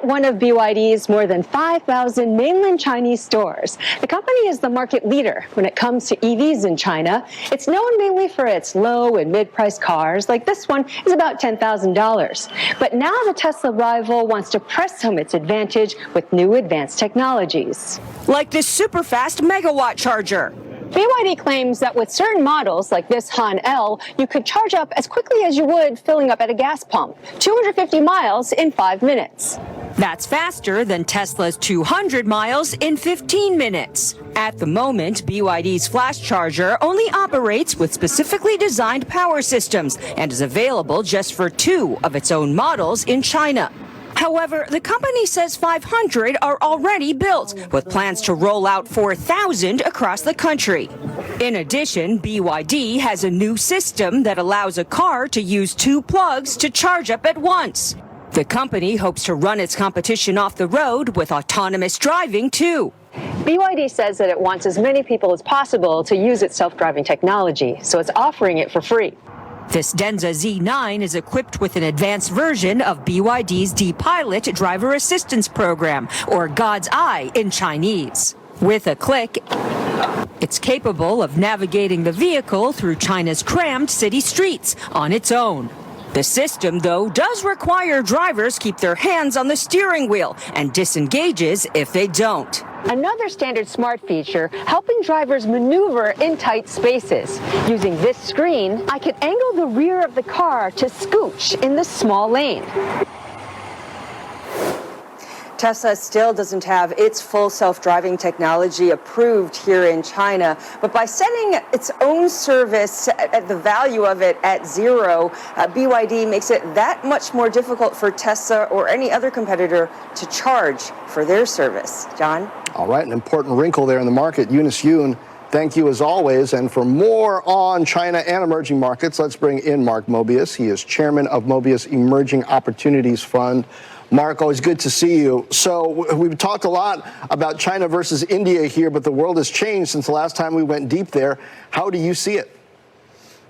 one of BYD's more than 5,000 mainland Chinese stores. The company is the market leader when it comes to EVs in China. It's known mainly for its low and mid-priced cars, like this one is about $10,000. But now the Tesla rival wants to press home its advantage with new advanced technologies. Like this super-fast megawatt charger. BYD claims that with certain models, like this Han L, you could charge up as quickly as you would filling up at a gas pump, 250 miles in 5 minutes. That's faster than Tesla's 200 miles in 15 minutes. At the moment, BYD's flash charger only operates with specifically designed power systems and is available just for 2 of its own models in China. However, the company says 500 are already built, with plans to roll out 4,000 across the country. In addition, BYD has a new system that allows a car to use 2 plugs to charge up at once. The company hopes to run its competition off the road with autonomous driving, too. BYD says that it wants as many people as possible to use its self-driving technology, so it's offering it for free. This Denza Z9 is equipped with an advanced version of BYD's D-Pilot driver assistance program, or God's Eye in Chinese. With a click, it's capable of navigating the vehicle through China's crammed city streets on its own. The system, though, does require drivers keep their hands on the steering wheel and disengages if they don't. Another standard smart feature, helping drivers maneuver in tight spaces. Using this screen, I can angle the rear of the car to scooch in the small lane. Tesla still doesn't have its full self-driving technology approved here in China, but by setting its own service at the value of it at zero, BYD makes it that much more difficult for Tesla or any other competitor to charge for their service. John? All right, an important wrinkle there in the market. Eunice Yoon, thank you as always. And for more on China and emerging markets, let's bring in Mark Mobius. He is chairman of Mobius Emerging Opportunities Fund. Mark, always good to see you. So we've talked a lot about China versus India here, but the world has changed since the last time we went deep there. How do you see it?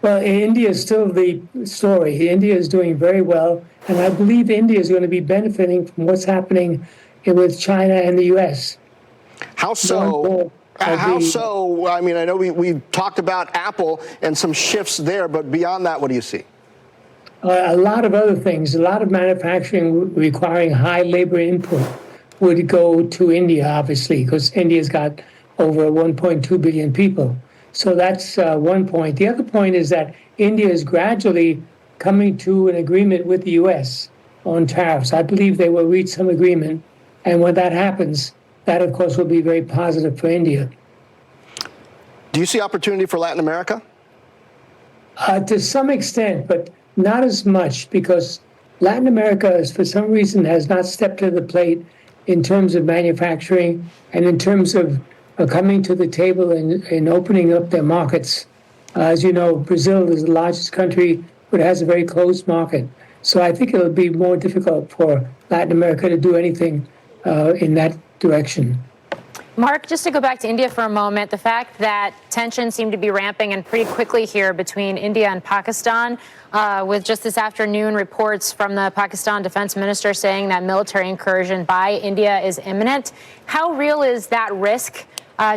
Well, India is still the story. India is doing very well, and I believe India is going to be benefiting from what's happening with China and the U.S. How so? How so? I mean, I know we talked about Apple and some shifts there, but beyond that, what do you see? A lot of other things, a lot of manufacturing requiring high labor input would go to India, obviously, because India's got over 1.2 billion people. So that's one point. The other point is that India is gradually coming to an agreement with the U.S. on tariffs. I believe they will reach some agreement. And when that happens, that, of course, will be very positive for India. Do you see opportunity for Latin America? To some extent, but not as much, because Latin America, for some reason, has not stepped to the plate in terms of manufacturing and in terms of coming to the table and opening up their markets. As you know, Brazil is the largest country, but it has a very closed market. So I think it'll be more difficult for Latin America to do anything in that direction. Mark, just to go back to India for a moment, the fact that tensions seem to be ramping and pretty quickly here between India and Pakistan, with just this afternoon reports from the Pakistan defense minister saying that military incursion by India is imminent. How real is that risk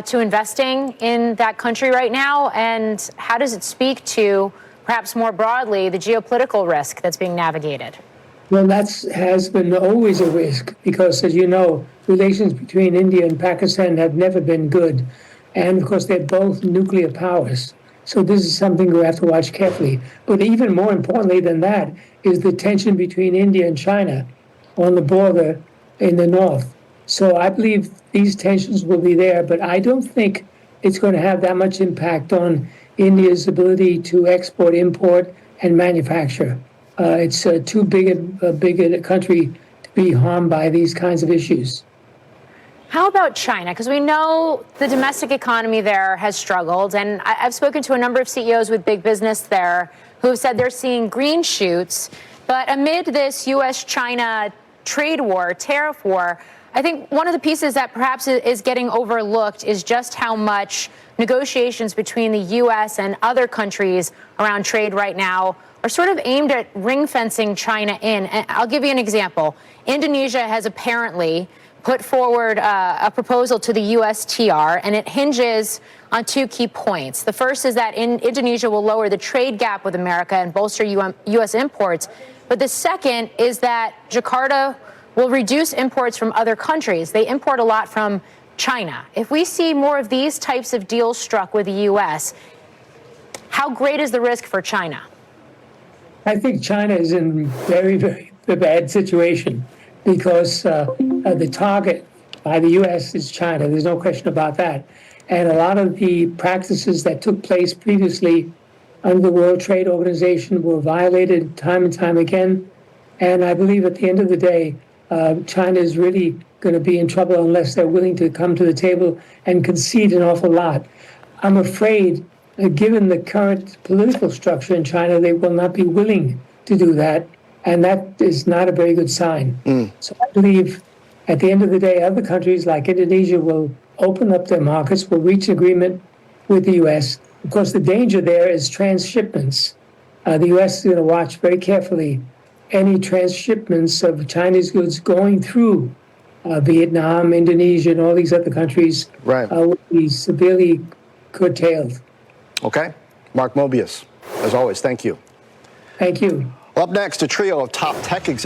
to investing in that country right now? And how does it speak to, perhaps more broadly, the geopolitical risk that's being navigated? Well, that has been always a risk because, as you know, relations between India and Pakistan have never been good. And, of course, they're both nuclear powers. So this is something we have to watch carefully. But even more importantly than that is the tension between India and China on the border in the north. So I believe these tensions will be there, but I don't think it's going to have that much impact on India's ability to export, import, and manufacture. It's too big a country to be harmed by these kinds of issues. How about China? Because we know the domestic economy there has struggled, and I've spoken to a number of CEOs with big business there who have said they're seeing green shoots. But amid this U.S.-China trade war, tariff war, I think one of the pieces that perhaps is getting overlooked is just how much negotiations between the U.S. and other countries around trade right now are sort of aimed at ring fencing China in. And I'll give you an example. Indonesia has apparently put forward a proposal to the USTR, and it hinges on two key points. The first is that Indonesia will lower the trade gap with America and bolster U.S. imports. But the second is that Jakarta will reduce imports from other countries. They import a lot from China. If we see more of these types of deals struck with the U.S., how great is the risk for China? I think China is in very, very bad situation because the target by the U.S. is China. There's no question about that. And a lot of the practices that took place previously under the World Trade Organization were violated time and time again. And I believe at the end of the day, China is really going to be in trouble unless they're willing to come to the table and concede an awful lot. I'm afraid that given the current political structure in China, they will not be willing to do that. And that is not a very good sign. So I believe at the end of the day, other countries like Indonesia will open up their markets, will reach agreement with the U.S. Of course, the danger there is transshipments. The U.S. is going to watch very carefully any transshipments of Chinese goods going through Vietnam, Indonesia, and all these other countries will be severely curtailed. Okay. Mark Mobius, as always, thank you. Thank you. Well, up next, a trio of top tech executives